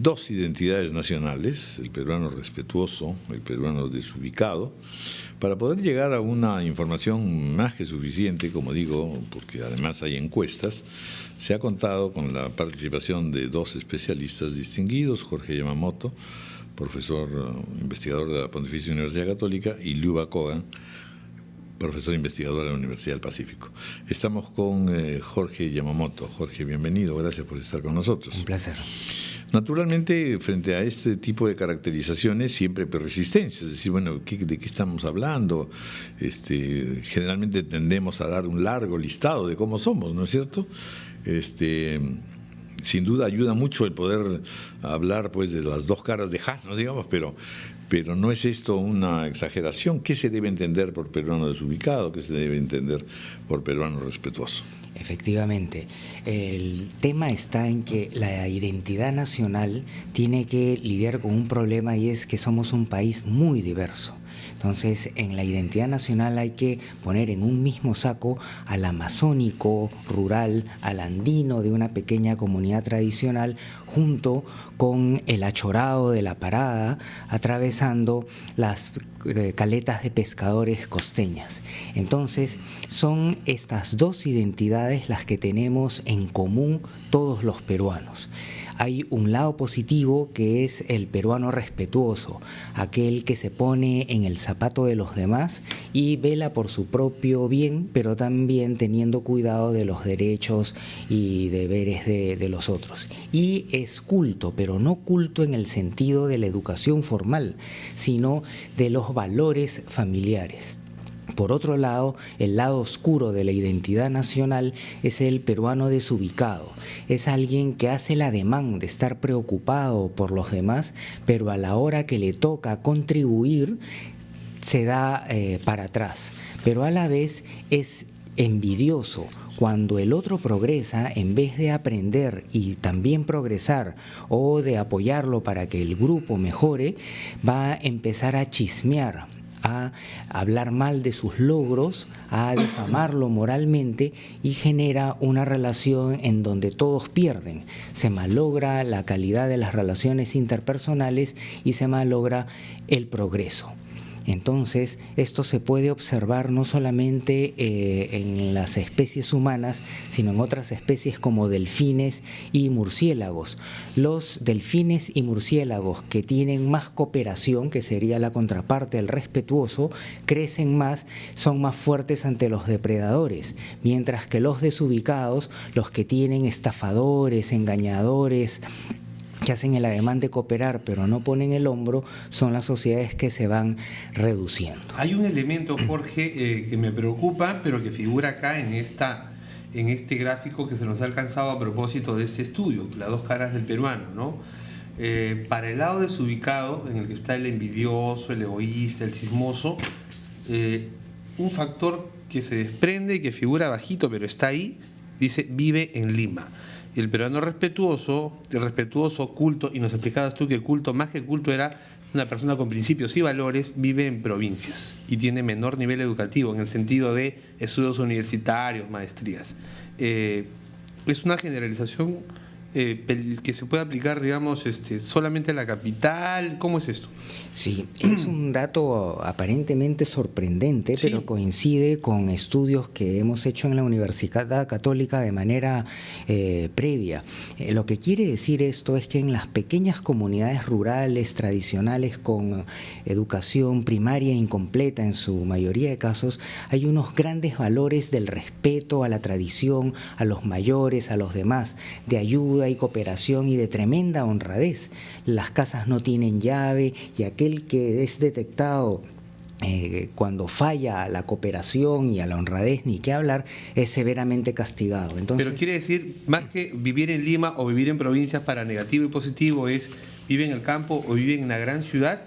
dos identidades nacionales, el peruano respetuoso, el peruano desubicado, para poder llegar a una información más que suficiente, como digo, porque además hay encuestas. Se ha contado con la participación de dos especialistas distinguidos, Jorge Yamamoto, profesor investigador de la Pontificia Universidad Católica, y Liuba Kogan, profesor investigador de la Universidad del Pacífico. Estamos con Jorge Yamamoto. Jorge, bienvenido, gracias por estar con nosotros. Un placer. Naturalmente, frente a este tipo de caracterizaciones, siempre hay resistencia, es decir, bueno, ¿de qué estamos hablando? Generalmente tendemos a dar un largo listado de cómo somos, ¿no es cierto? Sin duda ayuda mucho el poder hablar pues de las dos caras de Jano, digamos, pero no es esto una exageración. ¿Qué se debe entender por peruano desubicado? ¿Qué se debe entender por peruano respetuoso? Efectivamente, el tema está en que la identidad nacional tiene que lidiar con un problema, y es que somos un país muy diverso. Entonces, en la identidad nacional hay que poner en un mismo saco al amazónico, rural, al andino de una pequeña comunidad tradicional, junto con el achorado de la Parada, atravesando las caletas de pescadores costeñas. Entonces, son estas dos identidades las que tenemos en común todos los peruanos. Hay un lado positivo, que es el peruano respetuoso, aquel que se pone en el zapato de los demás y vela por su propio bien, pero también teniendo cuidado de los derechos y deberes de los otros. Y es culto, pero no culto en el sentido de la educación formal, sino de los valores familiares. Por otro lado, el lado oscuro de la identidad nacional es el peruano desubicado. Es alguien que hace el ademán de estar preocupado por los demás, pero a la hora que le toca contribuir, se da para atrás. Pero a la vez es envidioso. Cuando el otro progresa, en vez de aprender y también progresar, o de apoyarlo para que el grupo mejore, va a empezar a chismear, a hablar mal de sus logros, a difamarlo moralmente, y genera una relación en donde todos pierden. Se malogra la calidad de las relaciones interpersonales y se malogra el progreso. Entonces, esto se puede observar no solamente en las especies humanas, sino en otras especies como delfines y murciélagos. Los delfines y murciélagos que tienen más cooperación, que sería la contraparte del respetuoso, crecen más, son más fuertes ante los depredadores, mientras que los desubicados, los que tienen estafadores, engañadores, que hacen el ademán de cooperar pero no ponen el hombro, son las sociedades que se van reduciendo. Hay un elemento, Jorge, que me preocupa, pero que figura acá en este gráfico que se nos ha alcanzado a propósito de este estudio, las dos caras del peruano, ¿no? Para el lado desubicado, en el que está el envidioso, el egoísta, el chismoso, un factor que se desprende y que figura bajito, pero está ahí, dice: vive en Lima. El peruano respetuoso, culto, y nos explicabas tú que culto, más que culto, era una persona con principios y valores, vive en provincias y tiene menor nivel educativo en el sentido de estudios universitarios, maestrías. Es una generalización que se puede aplicar, digamos, solamente en la capital. ¿Cómo es esto? Sí, es un dato aparentemente sorprendente, sí, pero coincide con estudios que hemos hecho en la Universidad Católica de manera previa. Lo que quiere decir esto es que en las pequeñas comunidades rurales tradicionales con educación primaria incompleta en su mayoría de casos, hay unos grandes valores del respeto a la tradición, a los mayores, a los demás, de ayuda y cooperación y de tremenda honradez. Las casas no tienen llave y aquel que es detectado cuando falla a la cooperación y a la honradez, ni qué hablar, es severamente castigado. Entonces, pero quiere decir, más que vivir en Lima o vivir en provincias para negativo y positivo, es vive en el campo o vive en una gran ciudad.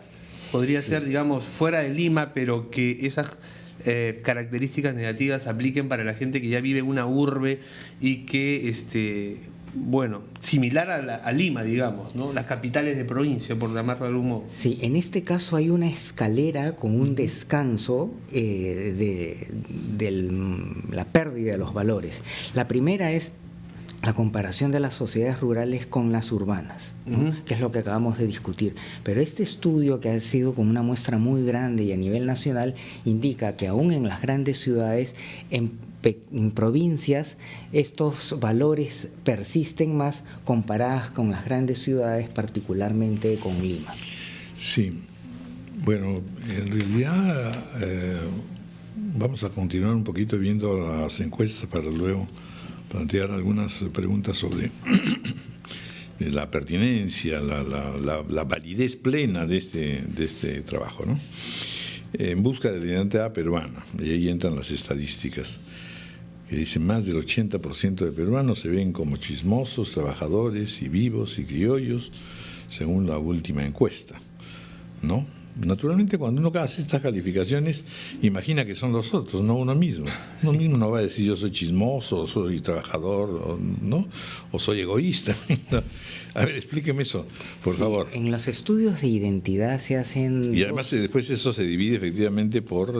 Podría ser, digamos, fuera de Lima, pero que esas características negativas apliquen para la gente que ya vive en una urbe y que bueno, similar a Lima, digamos, ¿no? Las capitales de provincia, por llamarlo de algún modo. Sí, en este caso hay una escalera con un descanso de la pérdida de los valores. La primera es la comparación de las sociedades rurales con las urbanas, ¿no? Que es lo que acabamos de discutir. Pero este estudio, que ha sido como una muestra muy grande y a nivel nacional, indica que aún en las grandes ciudades, en provincias, estos valores persisten más comparadas con las grandes ciudades, particularmente con Lima. Sí, bueno, en realidad vamos a continuar un poquito viendo las encuestas para luego plantear algunas preguntas sobre la pertinencia, la validez plena de este trabajo, ¿no? En busca de la identidad peruana, y ahí entran las estadísticas, que dicen más del 80% de peruanos se ven como chismosos, trabajadores y vivos y criollos, según la última encuesta, ¿no? Naturalmente, cuando uno hace estas calificaciones, imagina que son los otros, no uno mismo. Uno mismo no va a decir yo soy chismoso, o soy trabajador, ¿no? O soy egoísta. A ver, explíqueme eso, por favor. En los estudios de identidad se hacen... Y además después eso se divide efectivamente por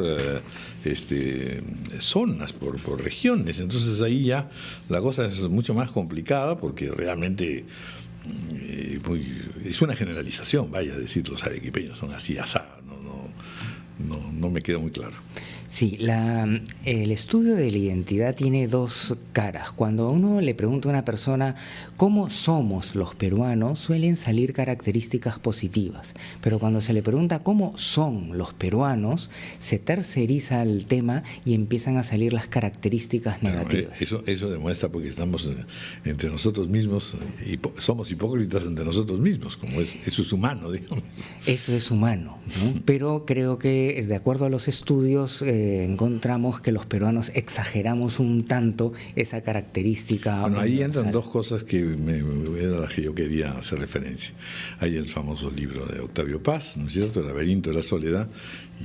zonas, por regiones. Entonces ahí ya la cosa es mucho más complicada porque realmente... es una generalización, vaya a decir los arequipeños son así, asá, no me queda muy claro. Sí, el estudio de la identidad tiene dos caras. Cuando uno le pregunta a una persona cómo somos los peruanos, suelen salir características positivas. Pero cuando se le pregunta cómo son los peruanos, se terceriza el tema y empiezan a salir las características negativas. Eso demuestra porque estamos entre nosotros mismos y somos hipócritas entre nosotros mismos, como eso es humano, digamos. Eso es humano, ¿no? Pero creo que de acuerdo a los estudios encontramos que los peruanos exageramos un tanto esa característica. Bueno, ahí universal. entran dos cosas que eran las que yo quería hacer referencia. Hay el famoso libro de Octavio Paz, ¿no es cierto?, El laberinto de la soledad,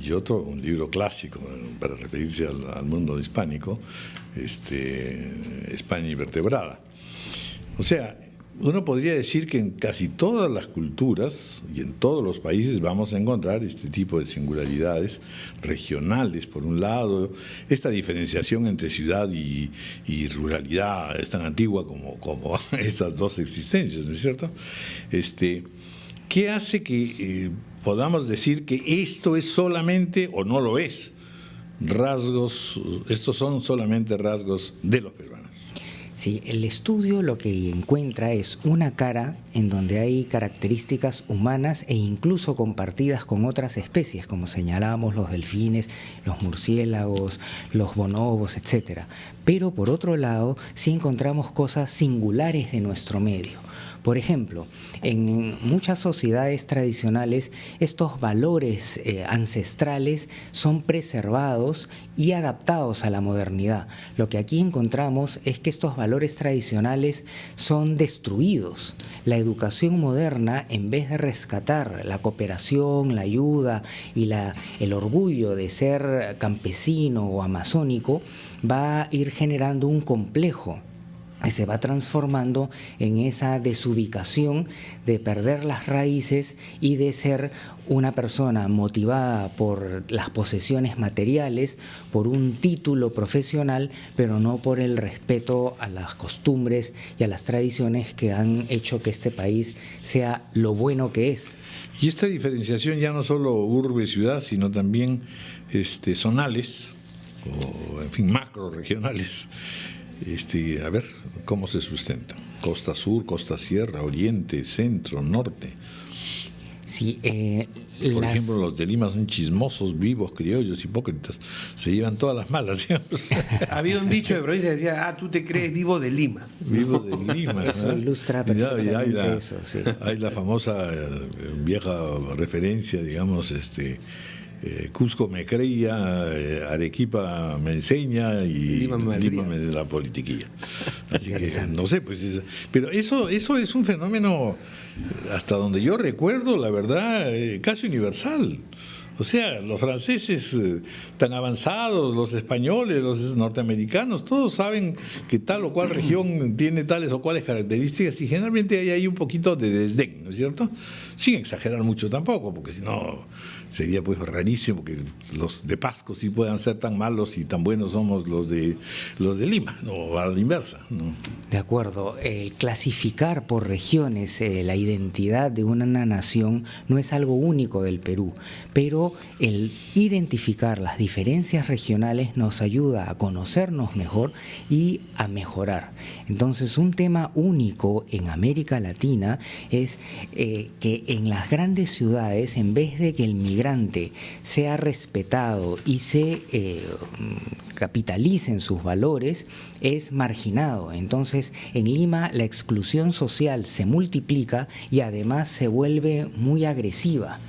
y otro, un libro clásico para referirse al mundo hispánico, España invertebrada. O sea, uno podría decir que en casi todas las culturas y en todos los países vamos a encontrar este tipo de singularidades regionales, por un lado. Esta diferenciación entre ciudad y ruralidad es tan antigua como estas dos existencias, ¿no es cierto? ¿Qué hace que podamos decir que esto es solamente, o no lo es, estos son solamente rasgos de los peruanos? Sí, el estudio lo que encuentra es una cara en donde hay características humanas e incluso compartidas con otras especies, como señalábamos los delfines, los murciélagos, los bonobos, etc. Pero por otro lado, sí encontramos cosas singulares de nuestro medio. Por ejemplo, en muchas sociedades tradicionales estos valores ancestrales son preservados y adaptados a la modernidad. Lo que aquí encontramos es que estos valores tradicionales son destruidos. La educación moderna, en vez de rescatar la cooperación, la ayuda y el orgullo de ser campesino o amazónico, va a ir generando un complejo que se va transformando en esa desubicación de perder las raíces y de ser una persona motivada por las posesiones materiales, por un título profesional, pero no por el respeto a las costumbres y a las tradiciones que han hecho que este país sea lo bueno que es. Y esta diferenciación ya no solo urbe-ciudad, sino también zonales, o en fin, macro-regionales. A ver, ¿cómo se sustenta? Costa sur, costa sierra, oriente, centro, norte. Sí, por ejemplo, los de Lima son chismosos, vivos, criollos, hipócritas. Se llevan todas las malas, digamos. Había un dicho de provincia que decía, tú te crees vivo de Lima. Vivo de Lima. Eso ilustra perfectamente eso, sí. Hay la famosa vieja referencia, digamos, Cusco me creía, Arequipa me enseña y Lima me da la politiquilla. Así que no sé, pues pero eso es un fenómeno, hasta donde yo recuerdo, la verdad, casi universal. O sea, los franceses tan avanzados, los españoles, los norteamericanos, todos saben que tal o cual región tiene tales o cuales características y generalmente hay ahí un poquito de desdén, ¿no es cierto? Sin exagerar mucho tampoco, porque si no sería pues rarísimo que los de Pasco sí puedan ser tan malos y tan buenos somos los de Lima, o a la inversa, ¿no? De acuerdo, el clasificar por regiones la identidad de una nación no es algo único del Perú, pero el identificar las diferencias regionales nos ayuda a conocernos mejor y a mejorar. Entonces, un tema único en América Latina es que en las grandes ciudades, en vez de que el migrante sea respetado y se capitalicen sus valores, es marginado. Entonces, en Lima la exclusión social se multiplica y además se vuelve muy agresiva.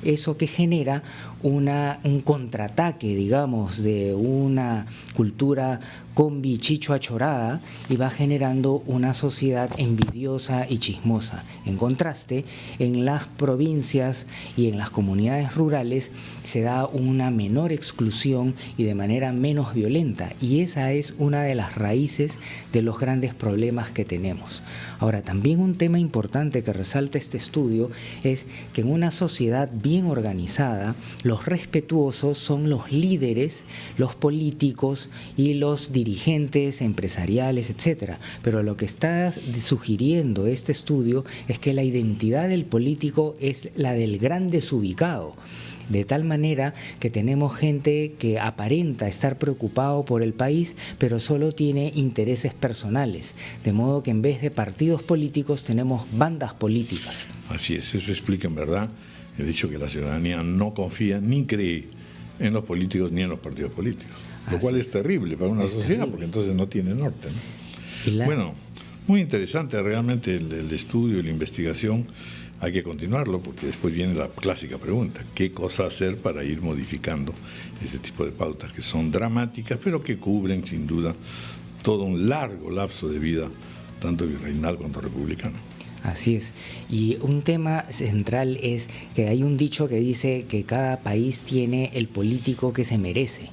Eso que genera un contraataque, digamos, de una cultura combi chicho achorada y va generando una sociedad envidiosa y chismosa. En contraste, en las provincias y en las comunidades rurales se da una menor exclusión y de manera menos violenta, y esa es una de las raíces de los grandes problemas que tenemos. Ahora, también un tema importante que resalta este estudio es que en una sociedad bien organizada, los respetuosos son los líderes, los políticos y los dirigentes empresariales, etcétera. Pero lo que está sugiriendo este estudio es que la identidad del político es la del gran desubicado. De tal manera que tenemos gente que aparenta estar preocupado por el país, pero solo tiene intereses personales. De modo que en vez de partidos políticos tenemos bandas políticas. Así es, eso explica en verdad el hecho que la ciudadanía no confía ni cree en los políticos ni en los partidos políticos. Lo cual es terrible para una sociedad, porque entonces no tiene norte, ¿no? Bueno, muy interesante realmente el estudio y la investigación. Hay que continuarlo porque después viene la clásica pregunta: ¿qué cosa hacer para ir modificando este tipo de pautas que son dramáticas, pero que cubren sin duda todo un largo lapso de vida, tanto virreinal cuanto republicano? Así es. Y un tema central es que hay un dicho que dice que cada país tiene el político que se merece.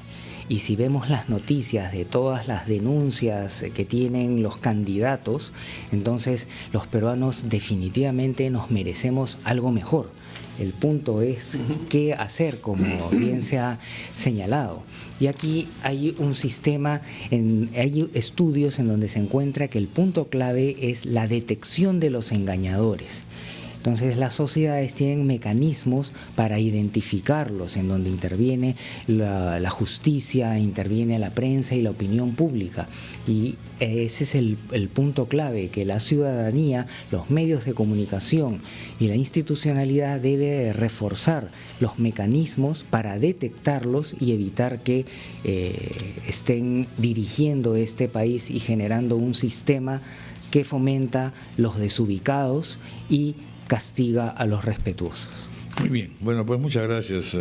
Y si vemos las noticias de todas las denuncias que tienen los candidatos, entonces los peruanos definitivamente nos merecemos algo mejor. El punto es qué hacer, como bien se ha señalado. Y aquí hay un sistema, hay estudios en donde se encuentra que el punto clave es la detección de los engañadores. Entonces las sociedades tienen mecanismos para identificarlos, en donde interviene la justicia, interviene la prensa y la opinión pública. Y ese es el punto clave, que la ciudadanía, los medios de comunicación y la institucionalidad debe reforzar los mecanismos para detectarlos y evitar que estén dirigiendo este país y generando un sistema que fomenta los desubicados y castiga a los respetuosos. Muy bien, bueno, pues muchas gracias.